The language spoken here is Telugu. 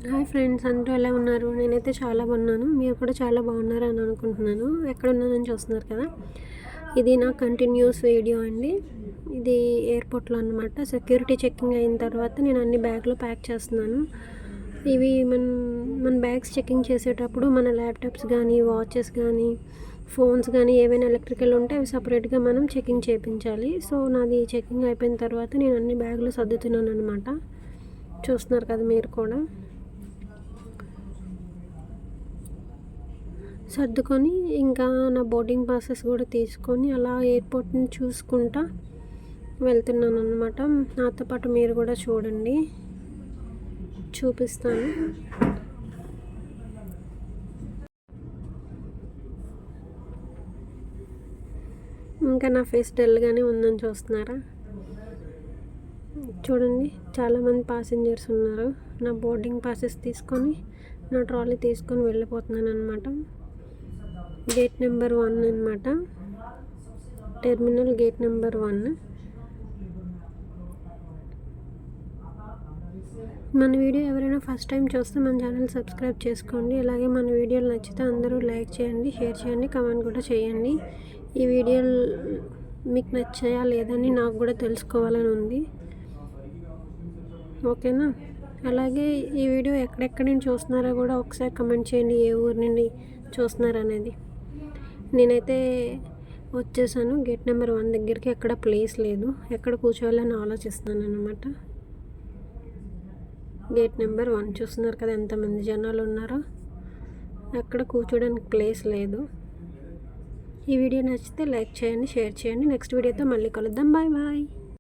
హాయ్ ఫ్రెండ్స్, అందరూ ఎలా ఉన్నారు? నేనైతే చాలా బాగున్నాను. మీరు కూడా చాలా బాగున్నారని అనుకుంటున్నాను. ఎక్కడున్నానని చూస్తున్నారు కదా, ఇది నా కంటిన్యూస్ వీడియో అండి. ఇది ఎయిర్పోర్ట్లో అనమాట. సెక్యూరిటీ చెకింగ్ అయిన తర్వాత నేను అన్ని బ్యాగ్లో ప్యాక్ చేస్తున్నాను. ఇవి మన బ్యాగ్స్ చెకింగ్ చేసేటప్పుడు మన ల్యాప్టాప్స్ కానీ, వాచెస్ కానీ, ఫోన్స్ కానీ ఏవైనా ఎలక్ట్రికల్ ఉంటే అవి సపరేట్గా మనం చెకింగ్ చేయించాలి. సో నాది చెకింగ్ అయిపోయిన తర్వాత నేను అన్ని బ్యాగులు సర్దుతున్నాను అనమాట. చూస్తున్నారు కదా మీరు కూడా. సర్దుకొని ఇంకా నా బోర్డింగ్ పాసెస్ కూడా తీసుకొని అలా ఎయిర్పోర్ట్ని చూసుకుంటా వెళ్తున్నాను అనమాట. నాతో పాటు మీరు కూడా చూడండి, చూపిస్తాను. ఇంకా నా ఫేస్ డల్గానే ఉందని చూస్తున్నారా? చూడండి, చాలామంది ప్యాసింజర్స్ ఉన్నారు. నా బోర్డింగ్ పాసెస్ తీసుకొని నా ట్రాలీ తీసుకొని వెళ్ళిపోతున్నాను అనమాట. గేట్ నెంబర్ 1 అనమాట. Terminal gate number 1. మన వీడియో ఎవరైనా ఫస్ట్ టైం చూస్తే మన ఛానల్ సబ్స్క్రైబ్ చేసుకోండి. అలాగే మన వీడియోలు నచ్చితే అందరూ లైక్ చేయండి, షేర్ చేయండి, కామెంట్ కూడా చేయండి. ఈ వీడియోలు మీకు నచ్చాయా లేదని నాకు కూడా తెలుసుకోవాలని ఉంది. ఓకేనా? అలాగే ఈ వీడియో ఎక్కడెక్కడి నుంచి చూస్తున్నారో కూడా ఒకసారి కమెంట్ చేయండి, ఏ ఊరు నుండి చూస్తున్నారు అనేది. నేనైతే వచ్చేసాను గేట్ నెంబర్ 1 దగ్గరికి. ఎక్కడ ప్లేస్ లేదు, ఎక్కడ కూర్చోవాలని ఆలోచిస్తున్నాను అనమాట. గేట్ నెంబర్ 1 చూస్తున్నారు కదా ఎంతమంది జనాలు ఉన్నారో. ఎక్కడ కూర్చోడానికి ప్లేస్ లేదు. ఈ వీడియో నచ్చితే లైక్ చేయండి, షేర్ చేయండి. నెక్స్ట్ వీడియోతో మళ్ళీ కలుద్దాం. Bye bye.